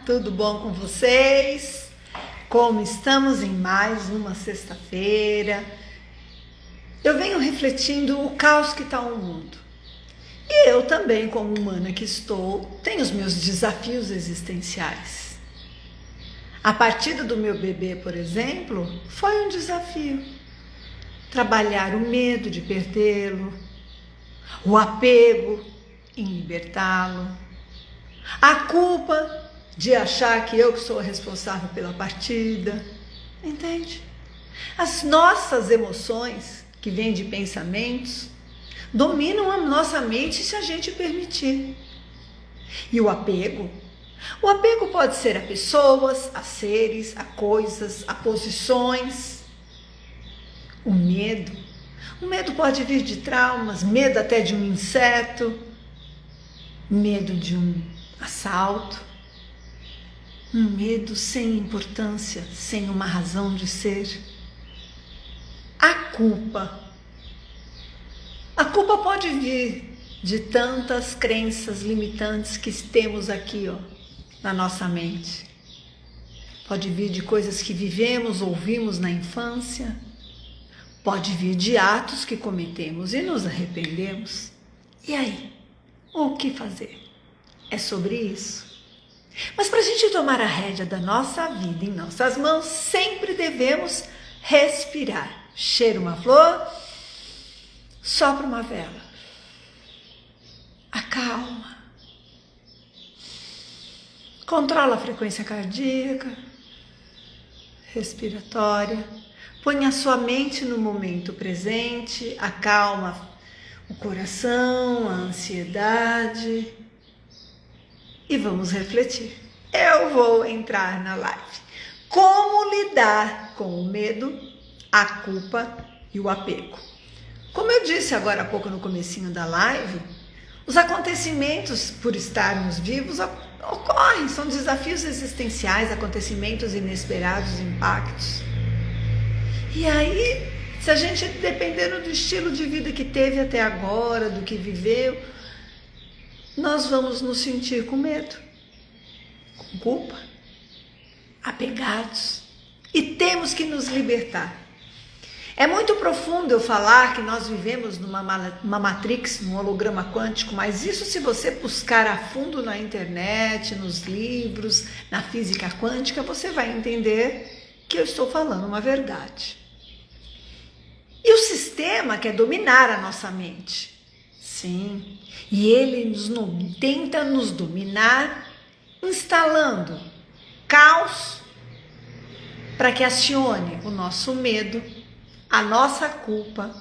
Tudo bom com vocês? Como estamos em mais uma sexta-feira, eu venho refletindo o caos que está o mundo. E eu também, como humana que estou, tenho os meus desafios existenciais. A partida do meu bebê, por exemplo, foi um desafio. Trabalhar o medo de perdê-lo, o apego em libertá-lo, a culpa de achar que eu que sou responsável pela partida, entende? As nossas emoções, que vêm de pensamentos, dominam a nossa mente se a gente permitir. E o apego pode ser a pessoas, a seres, a coisas, a posições. O medo pode vir de traumas, medo até de um inseto, medo de um assalto, um medo sem importância, sem uma razão de ser. A culpa pode vir de tantas crenças limitantes que temos aqui, na nossa mente. Pode vir de coisas que vivemos, ouvimos na infância. Pode vir de atos que cometemos e nos arrependemos. E aí? O que fazer? É sobre isso. Mas para a gente tomar a rédea da nossa vida em nossas mãos, sempre devemos respirar. Cheira uma flor, sopra uma vela. Acalma. Controla a frequência cardíaca, respiratória. Põe a sua mente no momento presente, acalma o coração, a ansiedade e vamos refletir. Eu vou entrar na live. Como lidar com o medo, a culpa e o apego? Como eu disse agora há pouco no comecinho da live, os acontecimentos por estarmos vivos ocorrem, são desafios existenciais, acontecimentos inesperados, impactos. E aí, se a gente, dependendo do estilo de vida que teve até agora, do que viveu, nós vamos nos sentir com medo, com culpa, apegados. E temos que nos libertar. É muito profundo eu falar que nós vivemos numa matrix, num holograma quântico, mas isso se você buscar a fundo na internet, nos livros, na física quântica, você vai entender que eu estou falando uma verdade. E o sistema quer dominar a nossa mente. Sim. E ele tenta nos dominar instalando caos para que acione o nosso medo, a nossa culpa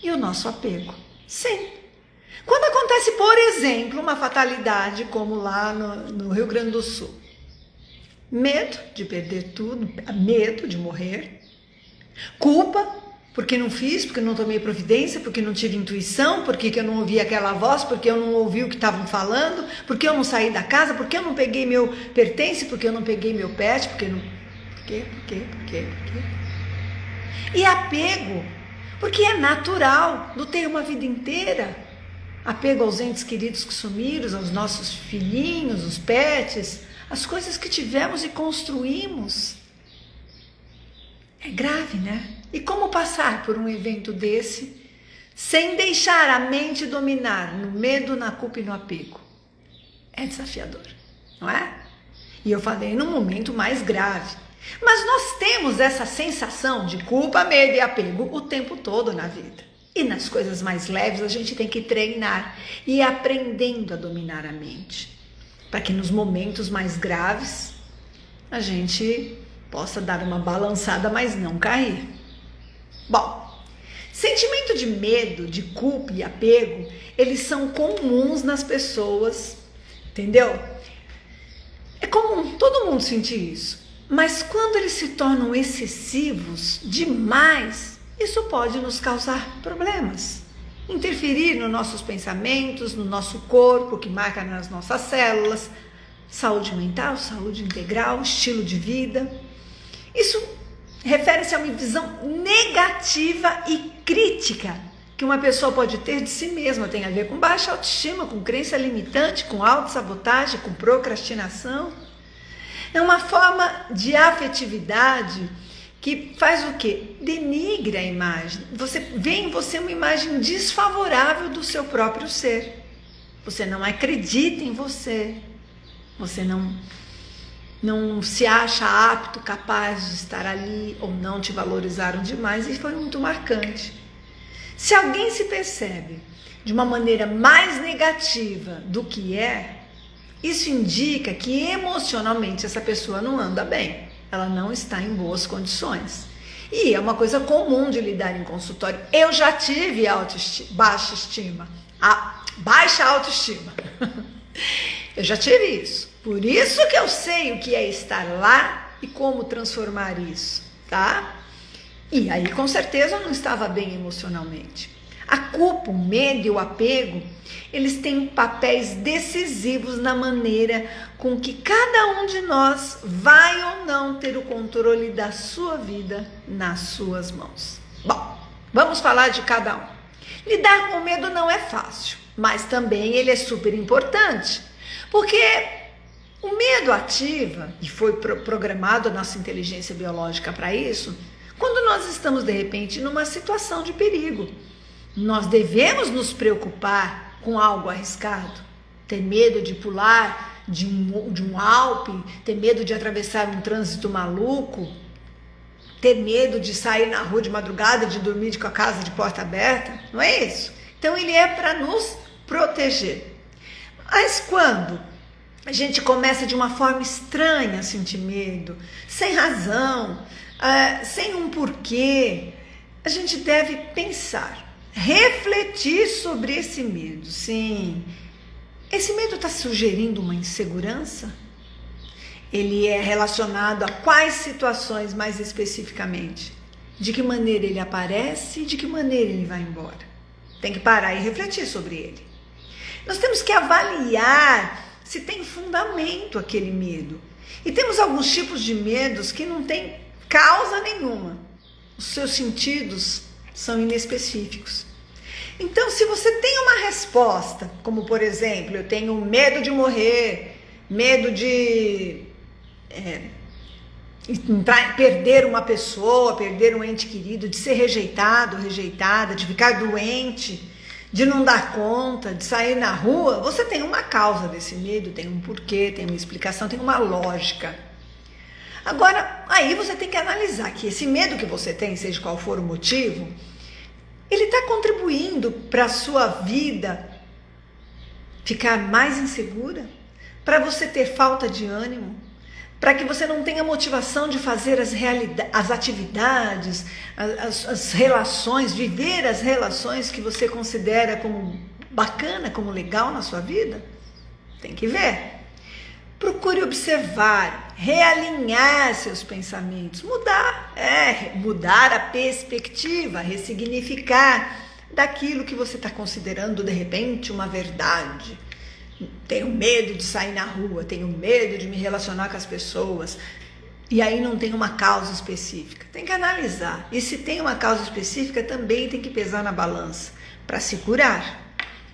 e o nosso apego. Sim. Quando acontece, por exemplo, uma fatalidade como lá no Rio Grande do Sul. Medo de perder tudo, medo de morrer, culpa porque não fiz, porque não tomei providência, porque não tive intuição, porque eu não ouvi aquela voz, porque eu não ouvi o que estavam falando, porque eu não saí da casa, porque eu não peguei meu pertence, porque eu não peguei meu pet, porque não... Por quê? E apego, porque é natural, lutei uma vida inteira. Apego aos entes queridos que sumiram, aos nossos filhinhos, os pets, as coisas que tivemos e construímos. É grave, né? E como passar por um evento desse sem deixar a mente dominar no medo, na culpa e no apego? É desafiador, não é? E eu falei num momento mais grave. Mas nós temos essa sensação de culpa, medo e apego o tempo todo na vida. E nas coisas mais leves a gente tem que treinar e ir aprendendo a dominar a mente. Para que nos momentos mais graves a gente possa dar uma balançada, mas não cair. Bom, sentimento de medo, de culpa e apego, eles são comuns nas pessoas, entendeu? É comum, todo mundo sentir isso. Mas quando eles se tornam excessivos demais, isso pode nos causar problemas. Interferir nos nossos pensamentos, no nosso corpo, que marca nas nossas células, saúde mental, saúde integral, estilo de vida. Isso refere-se a uma visão negativa e crítica que uma pessoa pode ter de si mesma tem a ver com baixa autoestima, com crença limitante, com autossabotagem, com procrastinação. É uma forma de afetividade que faz o quê? Denigra a imagem. Você vê em você uma imagem desfavorável do seu próprio ser. Você não acredita em você. Você não se acha apto, capaz de estar ali, ou não te valorizaram demais, e foi muito marcante. Se alguém se percebe de uma maneira mais negativa do que é, isso indica que emocionalmente essa pessoa não anda bem, ela não está em boas condições. E é uma coisa comum de lidar em consultório. Eu já tive baixa autoestima. Eu já tive isso. Por isso que eu sei o que é estar lá e como transformar isso, tá? E aí, com certeza, eu não estava bem emocionalmente. A culpa, o medo e o apego, eles têm papéis decisivos na maneira com que cada um de nós vai ou não ter o controle da sua vida nas suas mãos. Bom, vamos falar de cada um. Lidar com o medo não é fácil, mas também ele é super importante, porque o medo ativa, e foi programado a nossa inteligência biológica para isso, quando nós estamos de repente numa situação de perigo. Nós devemos nos preocupar com algo arriscado, ter medo de pular de um Alpe, ter medo de atravessar um trânsito maluco, ter medo de sair na rua de madrugada, de dormir com a casa de porta aberta, não é isso? Então ele é para nos proteger. Mas quando a gente começa de uma forma estranha a sentir medo, sem razão, sem um porquê, a gente deve pensar, refletir sobre esse medo. Sim, esse medo está sugerindo uma insegurança? Ele é relacionado a quais situações mais especificamente? De que maneira ele aparece e de que maneira ele vai embora? Tem que parar e refletir sobre ele. Nós temos que avaliar se tem fundamento aquele medo. E temos alguns tipos de medos que não tem causa nenhuma. Os seus sentidos são inespecíficos. Então, se você tem uma resposta, como por exemplo, eu tenho medo de morrer, medo de perder uma pessoa, perder um ente querido, de ser rejeitado, rejeitada, de ficar doente, de não dar conta, de sair na rua, você tem uma causa desse medo, tem um porquê, tem uma explicação, tem uma lógica. Agora, aí você tem que analisar que esse medo que você tem, seja qual for o motivo, ele está contribuindo para a sua vida ficar mais insegura, para você ter falta de ânimo, para que você não tenha motivação de fazer as atividades, as relações, viver as relações que você considera como bacana, como legal na sua vida? Tem que ver. Procure observar, realinhar seus pensamentos, mudar a perspectiva, ressignificar daquilo que você está considerando de repente uma verdade. Tenho medo de sair na rua, tenho medo de me relacionar com as pessoas, e aí não tem uma causa específica. Tem que analisar, e se tem uma causa específica também tem que pesar na balança para se curar.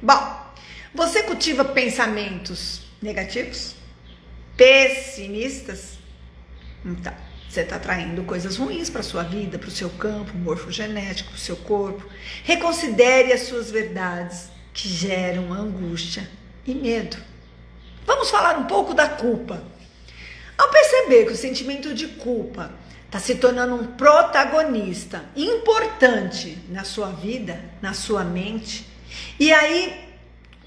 Bom, você cultiva pensamentos negativos? Pessimistas? Então, você está atraindo coisas ruins para a sua vida, para o seu campo morfogenético, para o seu corpo. Reconsidere as suas verdades que geram angústia e medo. Vamos falar um pouco da culpa. Ao perceber que o sentimento de culpa está se tornando um protagonista importante na sua vida, na sua mente, e aí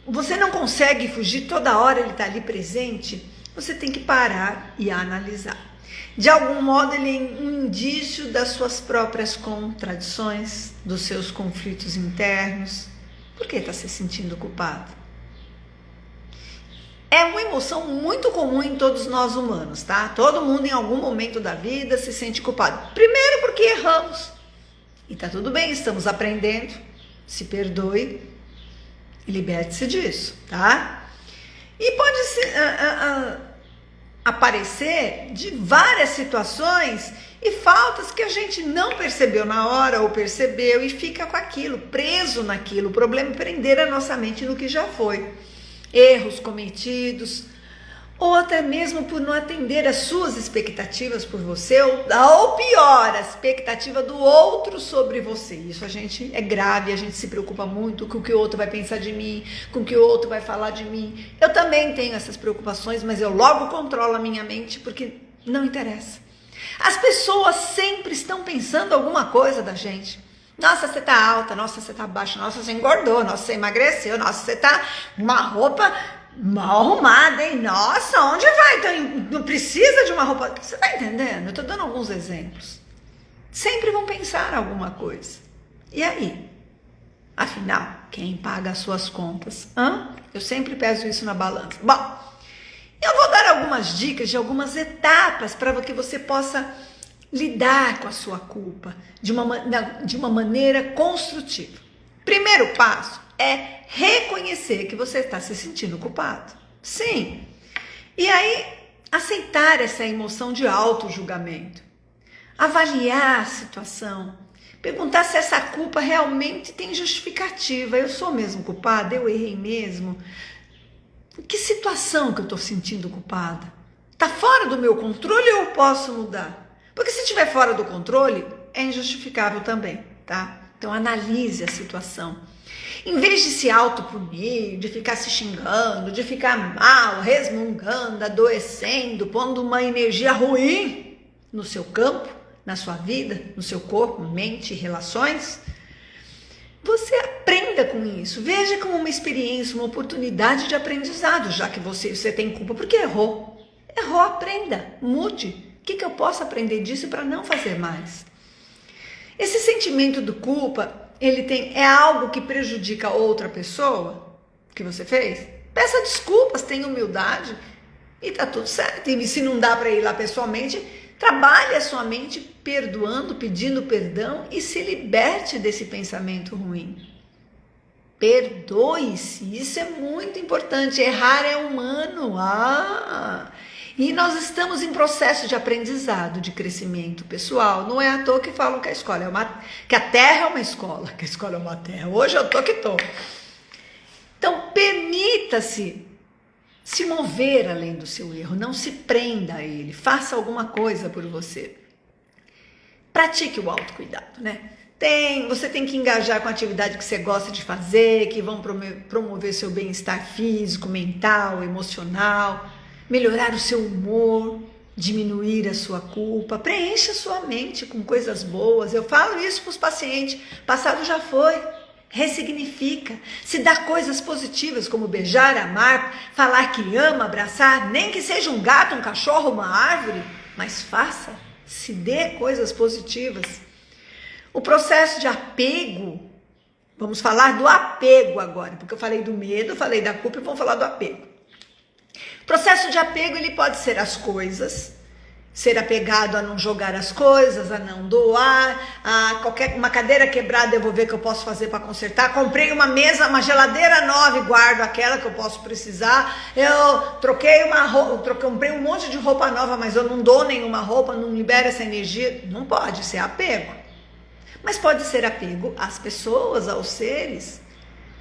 você não consegue fugir, toda hora ele está ali presente, você tem que parar e analisar. De algum modo ele é um indício das suas próprias contradições, dos seus conflitos internos. Por que está se sentindo culpado? É uma emoção muito comum em todos nós humanos, tá? Todo mundo em algum momento da vida se sente culpado. Primeiro porque erramos. E tá tudo bem, estamos aprendendo. Se perdoe e liberte-se disso, tá? E pode ser... aparecer de várias situações e faltas que a gente não percebeu na hora ou percebeu e fica com aquilo, preso naquilo. O problema é prender a nossa mente no que já foi. Erros cometidos, ou até mesmo por não atender às suas expectativas por você, ou pior, a expectativa do outro sobre você. Isso a gente é grave, a gente se preocupa muito com o que o outro vai pensar de mim, com o que o outro vai falar de mim. Eu também tenho essas preocupações, mas eu logo controlo a minha mente porque não interessa. As pessoas sempre estão pensando alguma coisa da gente. Nossa, você tá alta, nossa, você tá baixa, nossa, você engordou, nossa, você emagreceu, nossa, você tá uma roupa mal arrumada, hein? Nossa, onde vai? Então, não precisa de uma roupa. Você tá entendendo? Eu tô dando alguns exemplos. Sempre vão pensar alguma coisa. E aí? Afinal, quem paga as suas contas? Eu sempre peço isso na balança. Bom, eu vou dar algumas dicas de algumas etapas para que você possa lidar com a sua culpa de uma maneira construtiva. Primeiro passo é reconhecer que você está se sentindo culpado. Sim. E aí, aceitar essa emoção de auto-julgamento. Avaliar a situação. Perguntar se essa culpa realmente tem justificativa. Eu sou mesmo culpada? Eu errei mesmo? Que situação que eu estou sentindo culpada? Está fora do meu controle ou eu posso mudar? Porque se estiver fora do controle, é injustificável também, tá? Então analise a situação. Em vez de se autopunir, de ficar se xingando, de ficar mal, resmungando, adoecendo, pondo uma energia ruim no seu campo, na sua vida, no seu corpo, mente e relações, você aprenda com isso. Veja como uma experiência, uma oportunidade de aprendizado, já que você tem culpa porque errou. Errou, aprenda, mude. O que eu posso aprender disso para não fazer mais? Esse sentimento de culpa, é algo que prejudica outra pessoa que você fez? Peça desculpas, tenha humildade e tá tudo certo. E se não dá para ir lá pessoalmente, trabalhe a sua mente perdoando, pedindo perdão e se liberte desse pensamento ruim. Perdoe-se, isso é muito importante. Errar é humano. E nós estamos em processo de aprendizado, de crescimento pessoal. Não é à toa que falam que que a terra é uma escola, que a escola é uma terra. Hoje eu tô que tô. Então, permita-se se mover além do seu erro. Não se prenda a ele. Faça alguma coisa por você. Pratique o autocuidado, né? Você tem que engajar com a atividade que você gosta de fazer, que vão promover seu bem-estar físico, mental, emocional. Melhorar o seu humor, diminuir a sua culpa, preencha a sua mente com coisas boas. Eu falo isso para os pacientes, passado já foi, ressignifica, se dá coisas positivas como beijar, amar, falar que ama, abraçar, nem que seja um gato, um cachorro, uma árvore, mas faça, se dê coisas positivas. O processo de apego, vamos falar do apego agora, porque eu falei do medo, falei da culpa e vamos falar do apego. O processo de apego, ele pode ser as coisas, ser apegado a não jogar as coisas, a não doar, uma cadeira quebrada eu vou ver o que eu posso fazer para consertar. Comprei uma mesa, uma geladeira nova e guardo aquela que eu posso precisar. Eu comprei um monte de roupa nova, mas eu não dou nenhuma roupa, não libero essa energia. Não pode ser apego. Mas pode ser apego às pessoas, aos seres,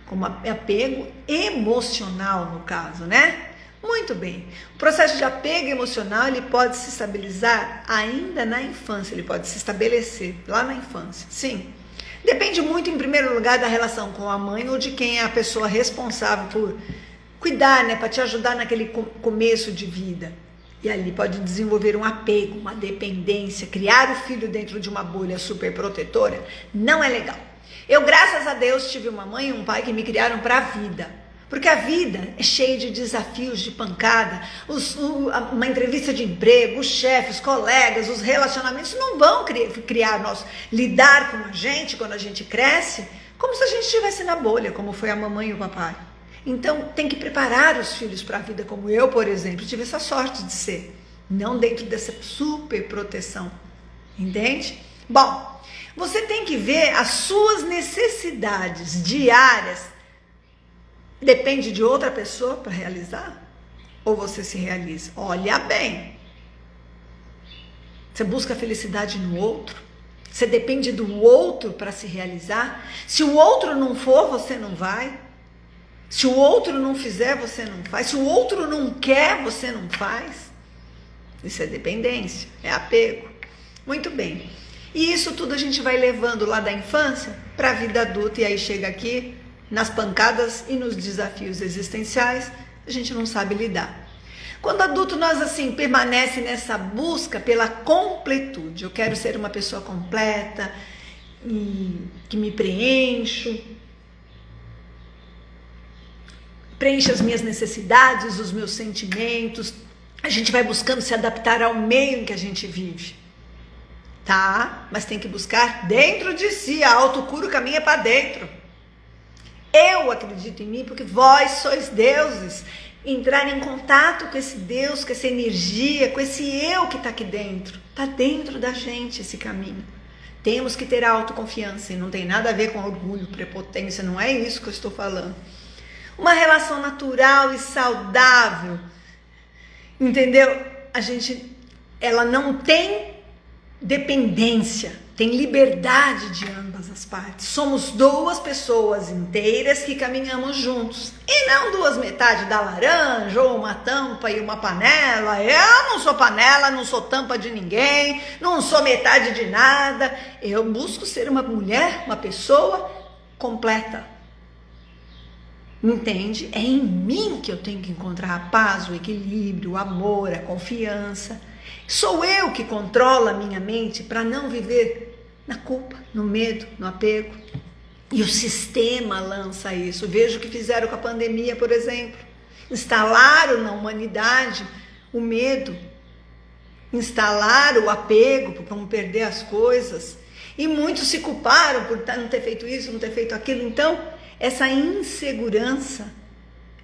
como apego emocional no caso, né? Muito bem. O processo de apego emocional, ele pode se estabilizar ainda na infância, ele pode se estabelecer lá na infância, sim. Depende muito, em primeiro lugar, da relação com a mãe ou de quem é a pessoa responsável por cuidar, né, para te ajudar naquele começo de vida. E ali pode desenvolver um apego, uma dependência, criar o filho dentro de uma bolha super protetora, não é legal. Eu, graças a Deus, tive uma mãe e um pai que me criaram para a vida. Porque a vida é cheia de desafios, de pancada, uma entrevista de emprego, os chefes, os colegas, os relacionamentos não vão lidar com a gente quando a gente cresce, como se a gente estivesse na bolha, como foi a mamãe e o papai. Então tem que preparar os filhos para a vida, como eu, por exemplo, tive essa sorte de ser, não dentro dessa super proteção, entende? Bom, você tem que ver as suas necessidades diárias. Depende de outra pessoa para realizar? ou você se realiza? Olha bem. Você busca a felicidade no outro? Você depende do outro para se realizar? Se o outro não for, você não vai. Se o outro não fizer, você não faz. Se o outro não quer, você não faz. Isso é dependência, é apego. Muito bem. E isso tudo a gente vai levando lá da infância para a vida adulta, e aí chega aqui nas pancadas e nos desafios existenciais, a gente não sabe lidar. Quando adulto, nós assim permanece nessa busca pela completude. Eu quero ser uma pessoa completa, que me preencho, preenche as minhas necessidades, os meus sentimentos. A gente vai buscando se adaptar ao meio em que a gente vive, tá? Mas tem que buscar dentro de si. A autocura, o caminho é para dentro. Eu acredito em mim porque vós sois deuses. Entrar em contato com esse Deus, com essa energia, com esse eu que está aqui dentro. Está dentro da gente esse caminho. Temos que ter autoconfiança, e não tem nada a ver com orgulho, prepotência, não é isso que eu estou falando. Uma relação natural e saudável, entendeu? Ela não tem dependência, tem liberdade de ambas as partes. Somos duas pessoas inteiras que caminhamos juntos, e não duas metades da laranja, ou uma tampa e uma panela. Eu não sou panela, não sou tampa de ninguém, não sou metade de nada. Eu busco ser uma mulher, uma pessoa completa. Entende? É em mim que eu tenho que encontrar a paz, o equilíbrio, o amor, a confiança. Sou eu que controlo a minha mente para não viver na culpa, no medo, no apego. E o sistema lança isso. Veja o que fizeram com a pandemia, por exemplo. Instalaram na humanidade o medo, instalaram o apego para não perder as coisas. E muitos se culparam por não ter feito isso, não ter feito aquilo. Então, essa insegurança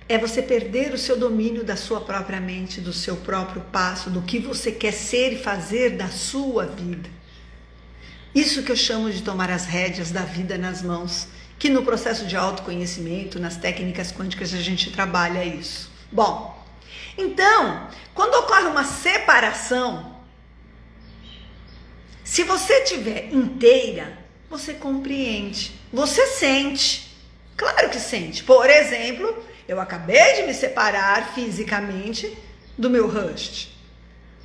é você perder o seu domínio da sua própria mente, do seu próprio passo, do que você quer ser e fazer da sua vida. Isso que eu chamo de tomar as rédeas da vida nas mãos, que no processo de autoconhecimento, nas técnicas quânticas, a gente trabalha isso. Bom, então, quando ocorre uma separação, se você estiver inteira, você compreende, você sente. Claro que sente. Por exemplo, eu acabei de me separar fisicamente do meu husband.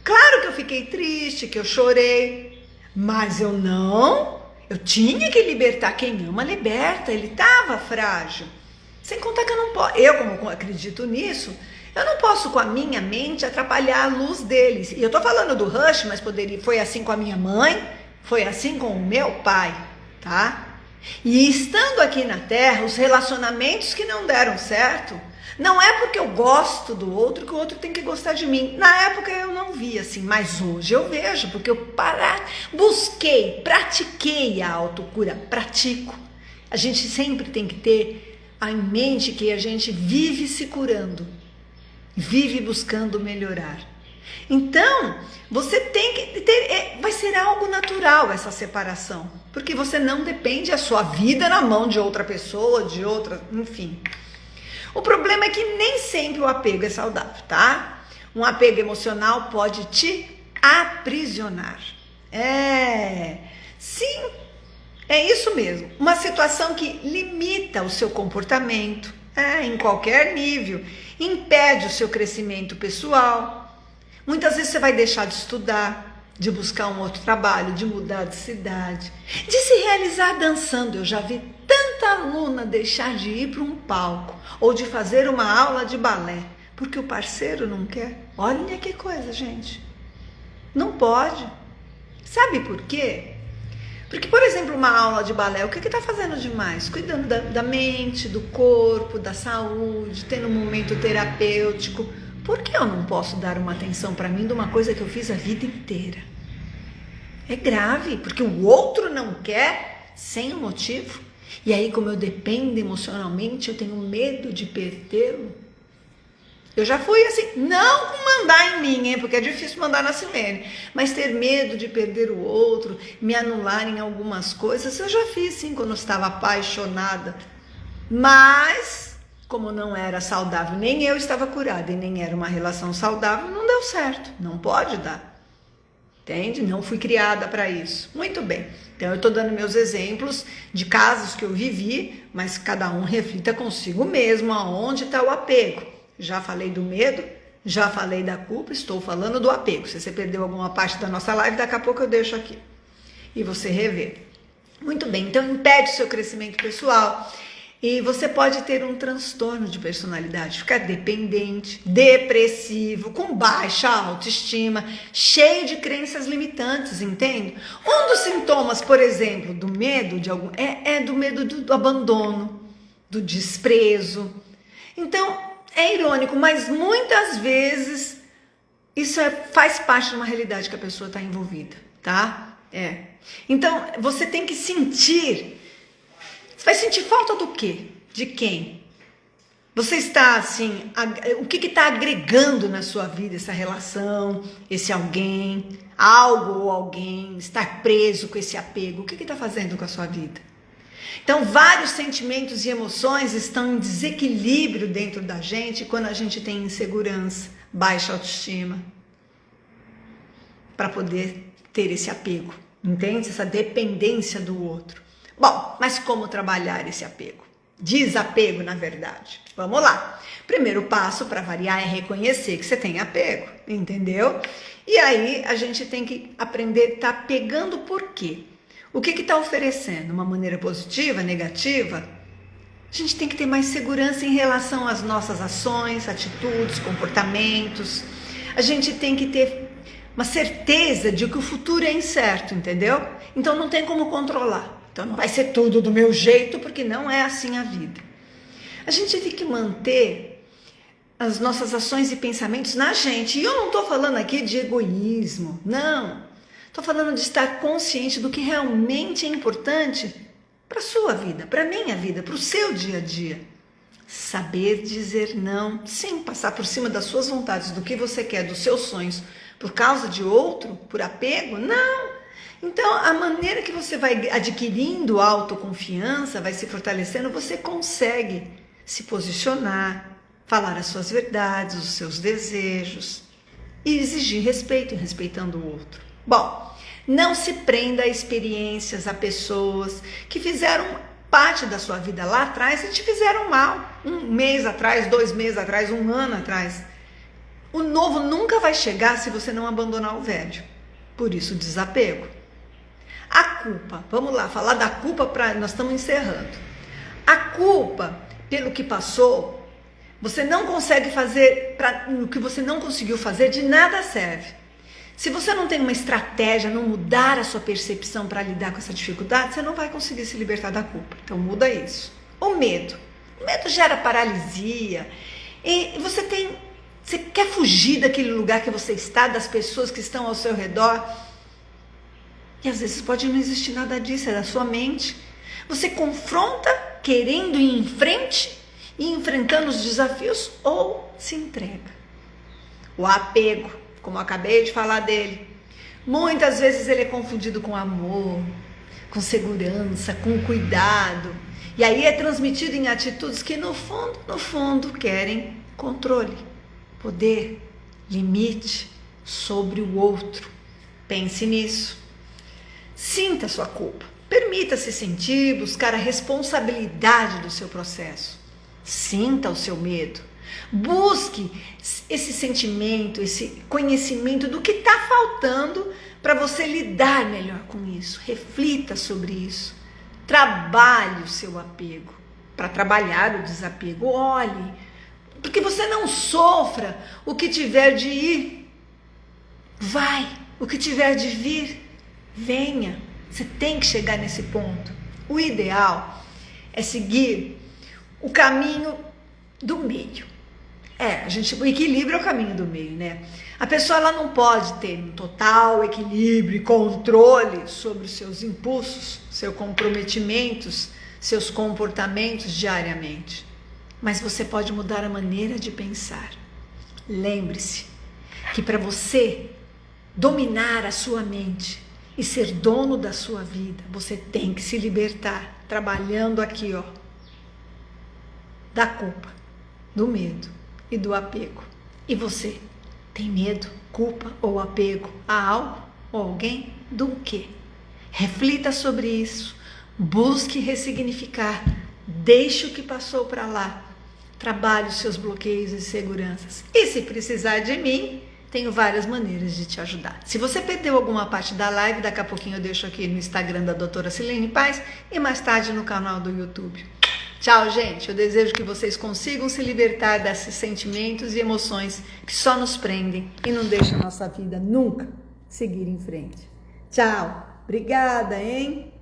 Claro que eu fiquei triste, que eu chorei, mas eu tinha que libertar. Quem ama, liberta. Ele estava frágil. Sem contar que eu não posso, como acredito nisso, eu não posso com a minha mente atrapalhar a luz deles. E eu tô falando do Rush, mas foi assim com a minha mãe, foi assim com o meu pai, tá? E estando aqui na Terra, os relacionamentos que não deram certo, não é porque eu gosto do outro que o outro tem que gostar de mim. Na época eu não via assim, mas hoje eu vejo, porque eu pratiquei a autocura, pratico. A gente sempre tem que ter em mente que a gente vive se curando, vive buscando melhorar. Então, você tem que ter, vai ser algo natural essa separação, porque você não depende a sua vida na mão de outra pessoa, de outra, enfim. O problema é que nem sempre o apego é saudável, tá? Um apego emocional pode te aprisionar. Sim, é isso mesmo. Uma situação que limita o seu comportamento, em qualquer nível, impede o seu crescimento pessoal. Muitas vezes você vai deixar de estudar, de buscar um outro trabalho, de mudar de cidade, de se realizar dançando. Eu já vi tanta aluna deixar de ir para um palco ou de fazer uma aula de balé porque o parceiro não quer. Olha que coisa, gente. Não pode. Sabe por quê? Porque, por exemplo, uma aula de balé, o que está fazendo demais? Cuidando da mente, do corpo, da saúde, tendo um momento terapêutico. Por que eu não posso dar uma atenção para mim de uma coisa que eu fiz a vida inteira? É grave, porque o outro não quer sem motivo. E aí, como eu dependo emocionalmente, eu tenho medo de perdê-lo. Eu já fui assim, não mandar em mim, porque é difícil mandar na Silene, mas ter medo de perder o outro, me anular em algumas coisas, eu já fiz sim quando eu estava apaixonada. Mas Como não era saudável, nem eu estava curada e nem era uma relação saudável, não deu certo, não pode dar. Entende? Não fui criada para isso. Muito bem. Então eu estou dando meus exemplos de casos que eu vivi, mas cada um reflita consigo mesmo aonde está o apego. Já falei do medo, já falei da culpa, estou falando do apego. Se você perdeu alguma parte da nossa live, daqui a pouco eu deixo aqui e você revê. Muito bem, então impede o seu crescimento pessoal. E você pode ter um transtorno de personalidade, ficar dependente, depressivo, com baixa autoestima, cheio de crenças limitantes, entende? Um dos sintomas, por exemplo, do medo é do medo do abandono, do desprezo. Então, é irônico, mas muitas vezes isso faz parte de uma realidade que a pessoa está envolvida, tá? Então, você tem que sentir. Você vai sentir falta do quê? De quem? Você está assim, o que está agregando na sua vida essa relação, esse alguém, algo ou alguém, estar preso com esse apego? O que está fazendo com a sua vida? Então, vários sentimentos e emoções estão em desequilíbrio dentro da gente quando a gente tem insegurança, baixa autoestima, para poder ter esse apego, entende? Essa dependência do outro. Bom, mas como trabalhar esse apego? Desapego, na verdade. Vamos lá. Primeiro passo, para variar, é reconhecer que você tem apego, entendeu? E aí a gente tem que aprender a estar pegando por quê? O que está oferecendo? Uma maneira positiva, negativa? A gente tem que ter mais segurança em relação às nossas ações, atitudes, comportamentos. A gente tem que ter uma certeza de que o futuro é incerto, entendeu? Então não tem como controlar. Então não vai ser tudo do meu jeito, porque não é assim a vida. A gente tem que manter as nossas ações e pensamentos na gente. E eu não estou falando aqui de egoísmo, não. Estou falando de estar consciente do que realmente é importante para a sua vida, para a minha vida, para o seu dia a dia. Saber dizer não, sem passar por cima das suas vontades, do que você quer, dos seus sonhos, por causa de outro, por apego, não. Então, a maneira que você vai adquirindo autoconfiança, vai se fortalecendo, você consegue se posicionar, falar as suas verdades, os seus desejos e exigir respeito, respeitando o outro. Bom, não se prenda a experiências, a pessoas que fizeram parte da sua vida lá atrás e te fizeram mal. 1 mês atrás, 2 meses atrás, 1 ano atrás. O novo nunca vai chegar se você não abandonar o velho. Por isso, desapego. A culpa, vamos lá, falar da culpa, nós estamos encerrando. A culpa pelo que passou, você não consegue fazer, o que você não conseguiu fazer, de nada serve. Se você não tem uma estratégia, não mudar a sua percepção para lidar com essa dificuldade, você não vai conseguir se libertar da culpa. Então muda isso. O medo gera paralisia e você quer fugir daquele lugar que você está, das pessoas que estão ao seu redor. E às vezes pode não existir nada disso, é da sua mente. Você confronta querendo ir em frente e enfrentando os desafios ou se entrega. O apego, como eu acabei de falar dele, muitas vezes ele é confundido com amor, com segurança, com cuidado. E aí é transmitido em atitudes que no fundo querem controle, poder, limite sobre o outro. Pense nisso. Sinta a sua culpa, permita-se sentir, buscar a responsabilidade do seu processo. Sinta o seu medo, busque esse sentimento, esse conhecimento do que está faltando para você lidar melhor com isso. Reflita sobre isso, trabalhe o seu apego, para trabalhar o desapego, olhe, porque você não sofra o que tiver de ir, vai, o que tiver de vir, venha, você tem que chegar nesse ponto. O ideal é seguir o caminho do meio. O equilíbrio é o caminho do meio, né? A pessoa ela não pode ter um total equilíbrio e controle sobre os seus impulsos, seus comprometimentos, seus comportamentos diariamente. Mas você pode mudar a maneira de pensar. Lembre-se que para você dominar a sua mente e ser dono da sua vida, você tem que se libertar, trabalhando aqui, da culpa. do medo e do apego. E você, tem medo, culpa ou apego a algo ou alguém? Do quê? Reflita sobre isso, busque ressignificar, deixe o que passou para lá, trabalhe os seus bloqueios e seguranças. E se precisar de mim, tenho várias maneiras de te ajudar. Se você perdeu alguma parte da live, daqui a pouquinho eu deixo aqui no Instagram da doutora Silene Paz e mais tarde no canal do YouTube. Tchau, gente. Eu desejo que vocês consigam se libertar desses sentimentos e emoções que só nos prendem e não deixam a nossa vida nunca seguir em frente. Tchau. Obrigada, hein?